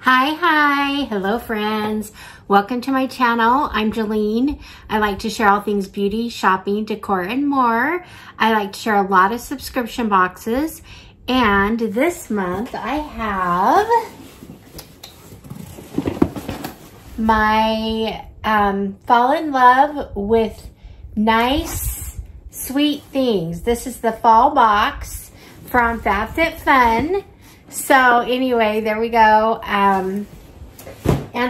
Hi, hello friends. Welcome to my channel. I'm Jolene. I like to share all things beauty, shopping, decor, and more. I like to share a lot of subscription boxes. And this month I have my Fall in Love with Nice Sweet Things. This is the fall box from Fab Fit Fun. So anyway, there we go. And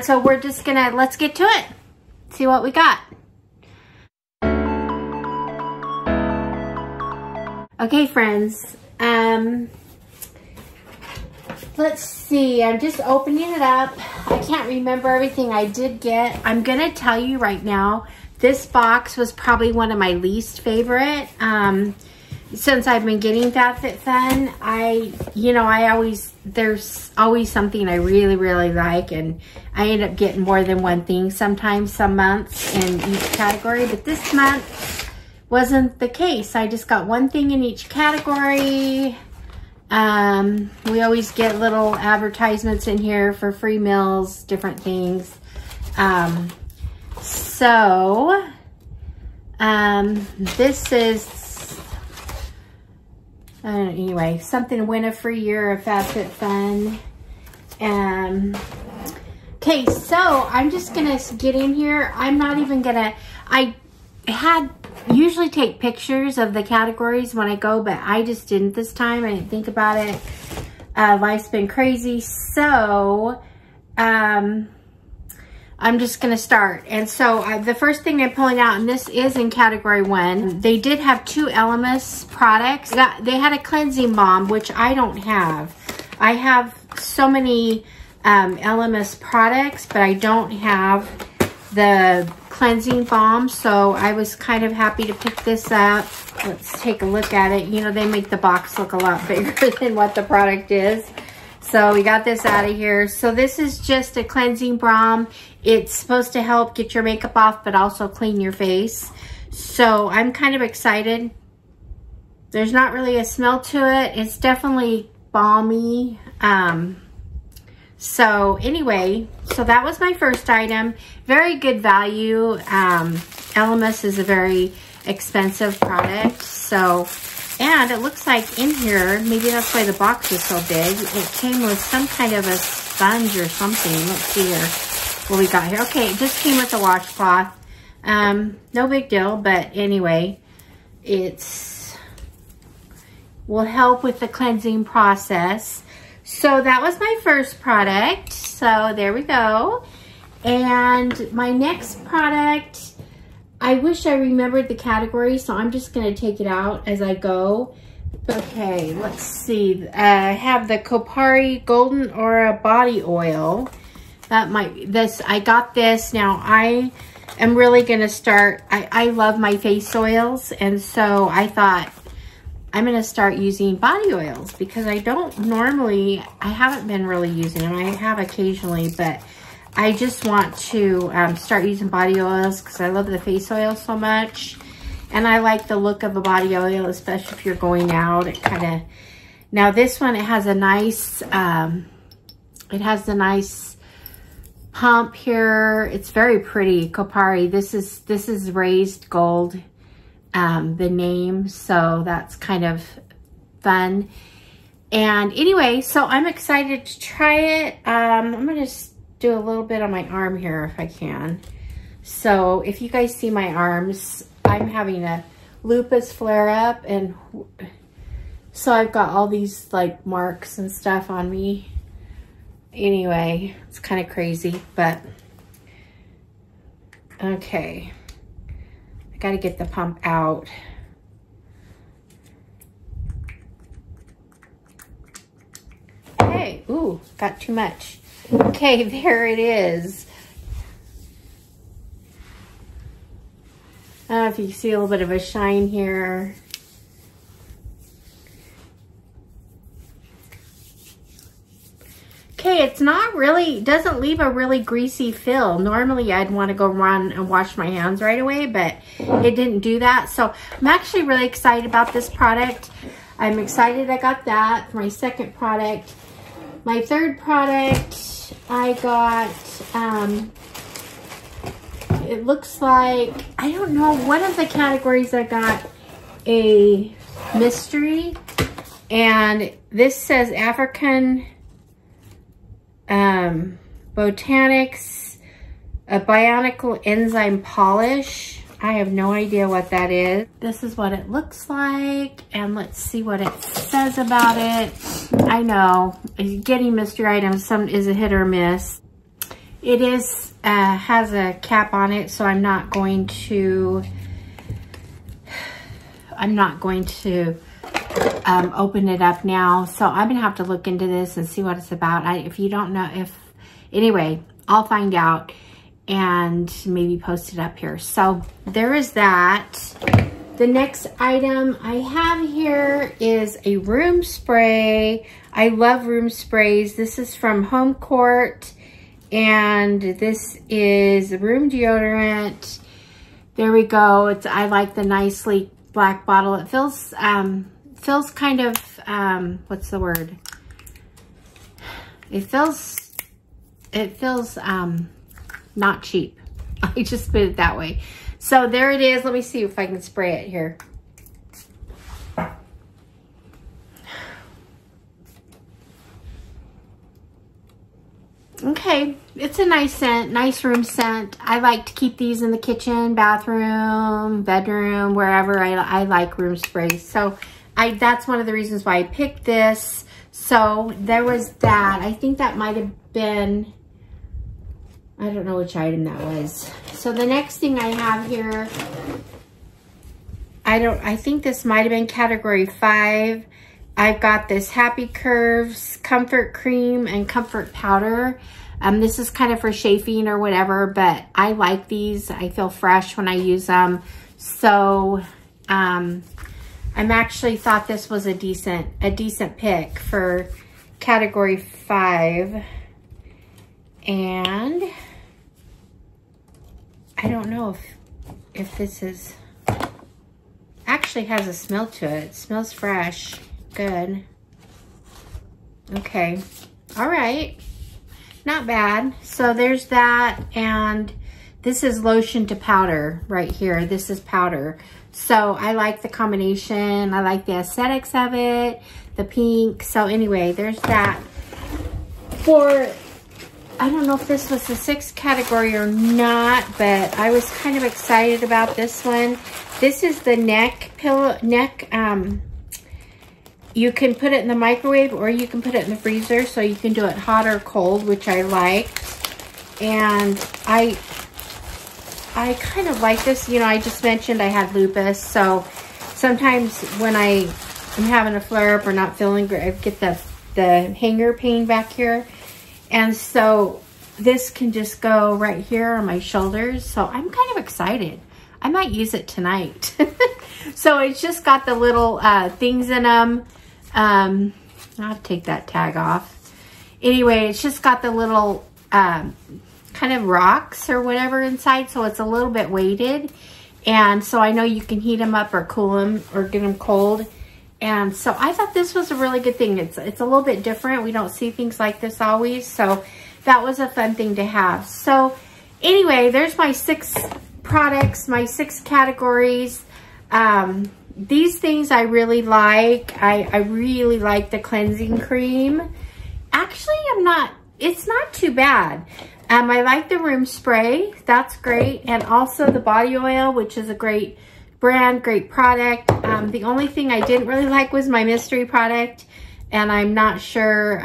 so we're just gonna, let's get to it. See what we got. Okay, friends. Let's see, I'm just opening it up. I can't remember everything I did get. I'm gonna tell you right now, this box was probably one of my least favorite. Since I've been getting Fab Fit Fun, there's always something I really like, and I end up getting more than one thing sometimes, some months in each category, but this month wasn't the case. I just got one thing in each category. We always get little advertisements in here for free meals, different things. This is anyway, something to win a free year of Fab Fit Fun. Okay, so I'm just gonna get in here. I'm not even gonna, I usually take pictures of the categories when I go, but I just didn't this time. I didn't think about it. Life's been crazy, so I'm just gonna start. And so the first thing I'm pulling out, and this is in category 1, they did have 2 Elemis products. They had a cleansing balm, which I don't have. I have so many Elemis products, but I don't have the cleansing balm, so I was kind of happy to pick this up. Let's take a look at it. You know, they make the box look a lot bigger than what the product is. So we got this out of here. So this is just a cleansing balm. It's supposed to help get your makeup off, but also clean your face. So I'm kind of excited. There's not really a smell to it. It's definitely balmy. So anyway, so that was my first item. Very good value. Elemis is a very expensive product. So, and it looks like in here, maybe that's why the box is so big, it came with some kind of a sponge or something. Let's see here what we got here. Okay, it just came with a washcloth. No big deal, but anyway, will help with the cleansing process. So that was my first product. So there we go. And my next product, I wish I remembered the category, so I'm just going to take it out as I go. Okay, let's see. I have the Kopari Golden Aura Body Oil. I got this. Now I am really going to start, I love my face oils, and so I thought I'm going to start using body oils because I haven't been really using them. I have occasionally, but I just want to start using body oils because I love the face oil so much. And I like the look of a body oil, especially if you're going out. Now this one, it has a nice, the nice pump here. It's very pretty, Kopari. This is raised gold, the name, so that's kind of fun. And anyway, so I'm excited to try it. I'm going to do a little bit on my arm here if I can. So if you guys see my arms, I'm having a lupus flare up, and so I've got all these like marks and stuff on me. Anyway, it's kind of crazy, but okay. I got to get the pump out. Okay, ooh, got too much. Okay, there it is. I don't know if you can see a little bit of a shine here. Okay, it's not really, doesn't leave a really greasy feel. Normally I'd want to go run and wash my hands right away, but it didn't do that. So I'm actually really excited about this product. I'm excited I got that for my second product. My third product I got, it looks like, I don't know, one of the categories I got a mystery, and this says African Botanics, a bionicle enzyme polish. I have no idea what that is. This is what it looks like, and let's see what it says about it. I know, getting mystery items is a hit or miss. It is has a cap on it, so I'm not going to open it up now. So I'm gonna have to look into this and see what it's about. If you don't know, anyway, I'll find out and maybe post it up here. So there is that. The next item I have here is a room spray. I love room sprays. This is from Home Court, and this is room deodorant. There we go. I like the nice sleek black bottle. It feels kind of what's the word? It feels not cheap. I just put it that way. So there it is. Let me see if I can spray it here. Okay, it's a nice scent, nice room scent. I like to keep these in the kitchen, bathroom, bedroom, wherever. I like room sprays. So that's one of the reasons why I picked this. So there was that. I think that might have been, I don't know which item that was. So the next thing I have here, I think this might have been category 5. I've got this Happy Curves Comfort Cream and Comfort Powder. This is kind of for chafing or whatever, but I like these. I feel fresh when I use them. So I'm actually thought this was a decent pick for category 5. And I don't know if this is, actually has a smell to it. It smells fresh. Good. Okay. All right. Not bad. So there's that. And this is lotion to powder right here. This is powder. So I like the combination. I like the aesthetics of it. The pink. So anyway, there's that. For, I don't know if this was the 6th category or not, but I was kind of excited about this one. This is the neck pillow, you can put it in the microwave or you can put it in the freezer, so you can do it hot or cold, which I liked. And I kind of like this. You know, I just mentioned I had lupus, so sometimes when I'm having a flare-up or not feeling great, I get the hanger pain back here. And so this can just go right here on my shoulders. So I'm kind of excited. I might use it tonight. So it's just got the little things in them. I'll take that tag off. Anyway, it's just got the little kind of rocks or whatever inside. So it's a little bit weighted. And so I know you can heat them up or cool them or get them cold. And so I thought this was a really good thing. It's a little bit different. We don't see things like this always. So that was a fun thing to have. So anyway, there's my 6 products, my 6 categories. These things I really like. I really like the cleansing cream. Actually, it's not too bad. I like the room spray. That's great. And also the body oil, which is a great brand, great product. The only thing I didn't really like was my mystery product. And I'm not sure,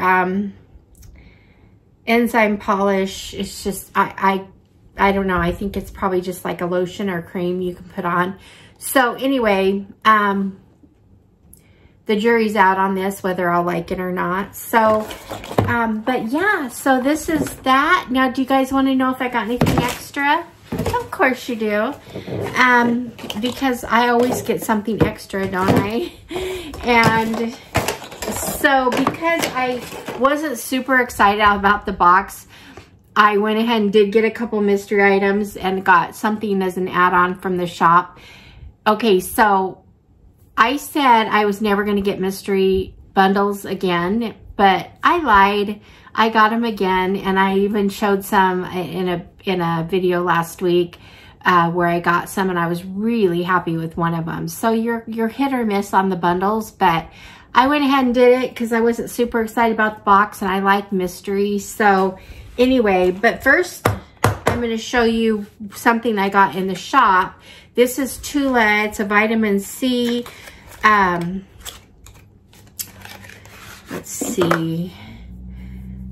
enzyme polish. It's just, I don't know. I think it's probably just like a lotion or cream you can put on. So anyway, the jury's out on this, whether I'll like it or not. So, but yeah, so this is that. Now, do you guys want to know if I got anything extra? Of course you do. Because I always get something extra, don't I? And so because I wasn't super excited about the box, I went ahead and did get a couple mystery items and got something as an add-on from the shop. Okay, so I said I was never going to get mystery bundles again. but I lied. I got them again, and I even showed some in a video last week where I got some, and I was really happy with one of them. So you're hit or miss on the bundles, but I went ahead and did it because I wasn't super excited about the box, and I like mystery. So anyway, but first I'm going to show you something I got in the shop. This is Tula. It's a vitamin C. Let's see.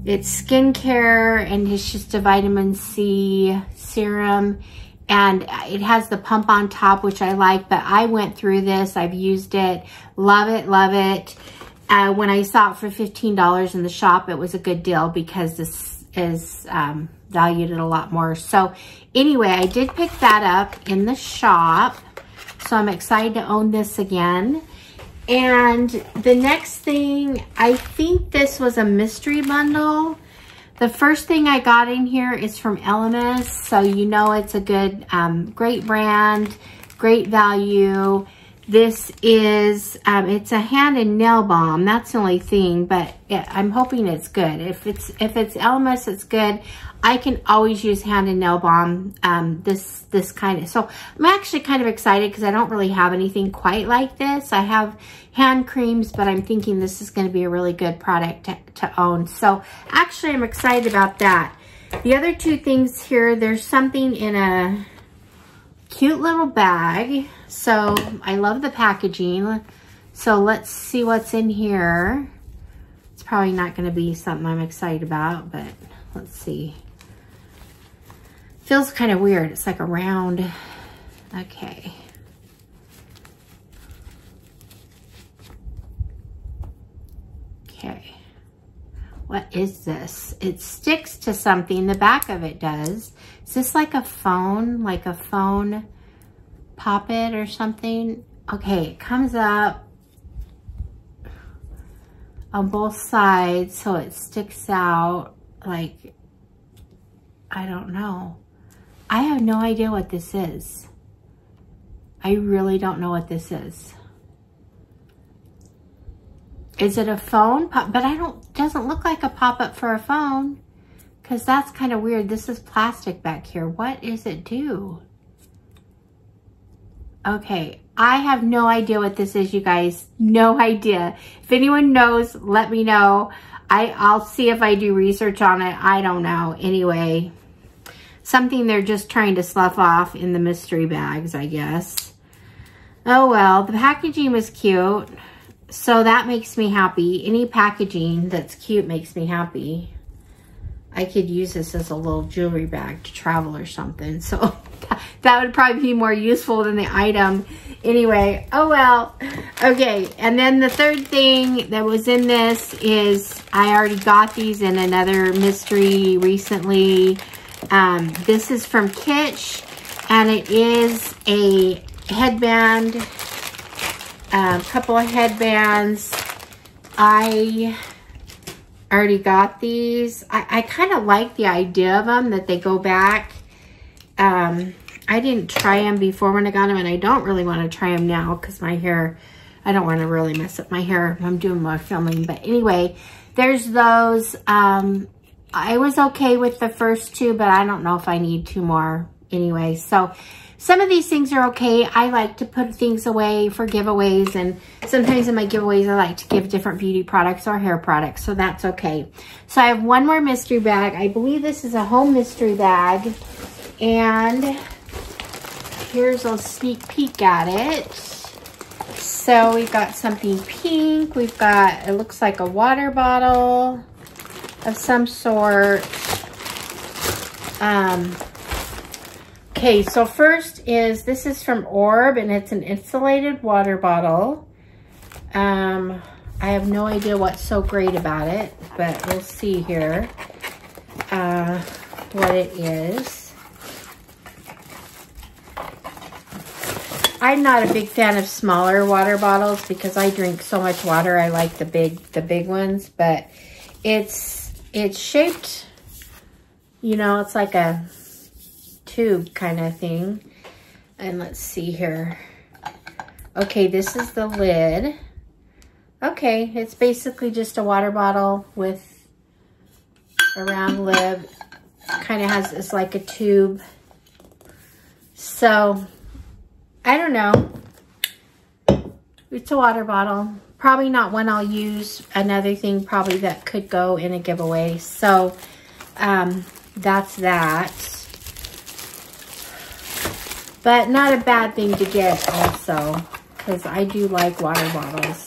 It's skincare, and it's just a vitamin C serum, and it has the pump on top, which I like, but I went through this. I've used it. Love it, love it. When I saw it for $15 in the shop, it was a good deal because this is valued at a lot more. So anyway, I did pick that up in the shop, so I'm excited to own this again. And the next thing, I think this was a mystery bundle. The first thing I got in here is from Elemis, so you know it's a good, great brand, great value. This is, it's a hand and nail balm. That's the only thing, but I'm hoping it's good. If it's Elemis, it's good. I can always use hand and nail balm, this kind of, so I'm actually kind of excited because I don't really have anything quite like this. I have hand creams, but I'm thinking this is going to be a really good product to own. So actually I'm excited about that. The other two things here, there's something in a cute little bag. So I love the packaging. So let's see what's in here. It's probably not going to be something I'm excited about, but let's see. Feels kind of weird. It's like a round. Okay. Okay. What is this? It sticks to something. The back of it does. Is this like a phone? Like a phone pop-it or something? Okay, it comes up on both sides, so it sticks out like, I don't know. I have no idea what this is. I really don't know what this is. Is it a phone? But doesn't look like a pop-up for a phone, because that's kind of weird. This is plastic back here. What does it do? Okay, I have no idea what this is, you guys. No idea. If anyone knows, let me know. I'll see if I do research on it. I don't know. Anyway, something they're just trying to slough off in the mystery bags, I guess. Oh well, the packaging was cute, so that makes me happy. Any packaging that's cute makes me happy. I could use this as a little jewelry bag to travel or something, so that would probably be more useful than the item. Anyway, oh well. Okay, and then the third thing that was in this is, I already got these in another mystery recently. This is from Kitsch, and it is a headband, a couple of headbands. I already got these. I kind of like the idea of them, that they go back. I didn't try them before when I got them, and I don't really want to try them now because my hair, I don't want to really mess up my hair. I'm doing more filming, but anyway, there's those. I was okay with the first two, but I don't know if I need two more anyway. So some of these things are okay. I like to put things away for giveaways, and sometimes in my giveaways I like to give different beauty products or hair products, so that's okay. So I have one more mystery bag. I believe this is a home mystery bag, and here's a sneak peek at it. So we've got something pink. We've got, it looks like a water bottle of some sort. Okay, so first is, this is from Orb, and it's an insulated water bottle. I have no idea what's so great about it, but we'll see here what it is. I'm not a big fan of smaller water bottles because I drink so much water. I like the big ones, but it's shaped, you know, it's like a tube kind of thing. And let's see here. Okay, this is the lid. Okay, it's basically just a water bottle with a round lid. Kind of has, it's like a tube. So, I don't know. It's a water bottle. Probably not one I'll use. Another thing probably that could go in a giveaway. So, that's that. But not a bad thing to get also, because I do like water bottles.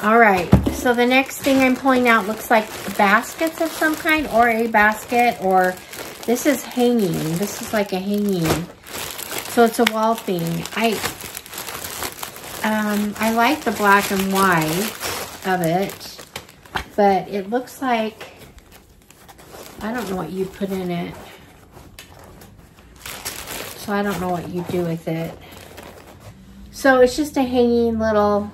All right, so the next thing I'm pulling out looks like baskets of some kind, or a basket, or this is hanging. This is like a hanging. So it's a wall thing. I like the black and white of it, but it looks like, I don't know what you put in it. So I don't know what you do with it. So it's just a hanging little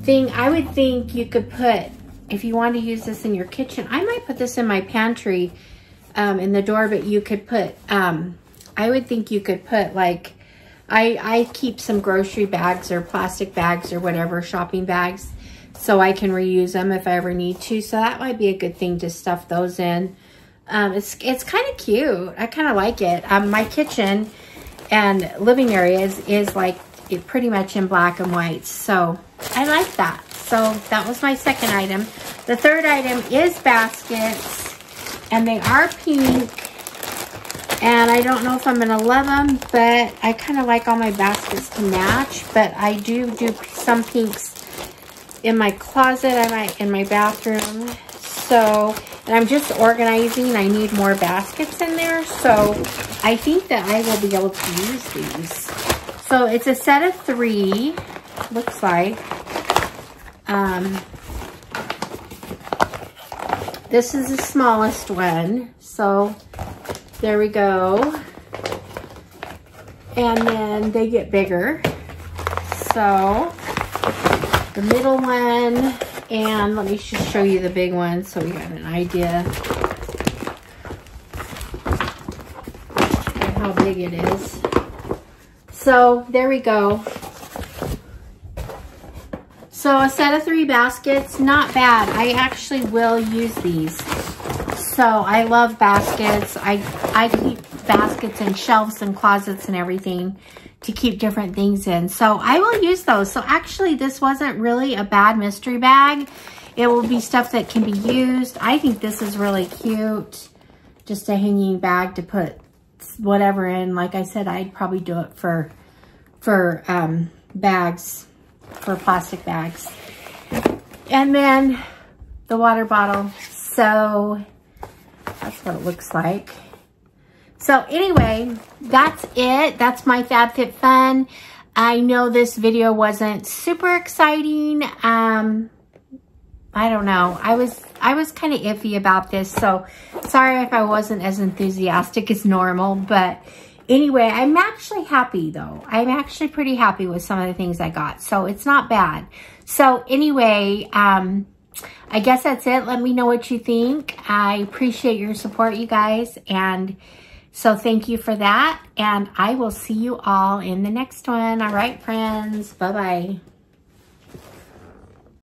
thing. I would think you could put, if you want to use this in your kitchen, I might put this in my pantry in the door, but you could put, I would think you could put like, I keep some grocery bags or plastic bags or whatever, shopping bags, so I can reuse them if I ever need to. So that might be a good thing to stuff those in. It's kind of cute. I kind of like it. My kitchen and living area is like pretty much in black and white. So I like that. So that was my second item. The third item is baskets, and they are pink. And I don't know if I'm gonna love them, but I kind of like all my baskets to match. But I do some pinks in my closet. I might in my bathroom. So, and I'm just organizing. I need more baskets in there. So I think that I will be able to use these. So it's a set of 3, looks like. This is the smallest one. So there we go. And then they get bigger. So the middle one, and let me just show you the big one so we got an idea of how big it is. So there we go. So a set of 3 baskets, not bad. I actually will use these. So I love baskets. I keep baskets and shelves and closets and everything to keep different things in. So I will use those. So actually this wasn't really a bad mystery bag. It will be stuff that can be used. I think this is really cute. Just a hanging bag to put whatever in. Like I said, I'd probably do it for bags, for plastic bags. And then the water bottle. So that's what it looks like. So anyway, that's it. That's my Fab Fit Fun. I know this video wasn't super exciting. I don't know. I was kind of iffy about this, so sorry if I wasn't as enthusiastic as normal. But anyway, I'm actually happy though. I'm actually pretty happy with some of the things I got, so it's not bad. So anyway, I guess that's it. Let me know what you think. I appreciate your support, you guys, and so thank you for that, and I will see you all in the next one. All right, friends. Bye-bye.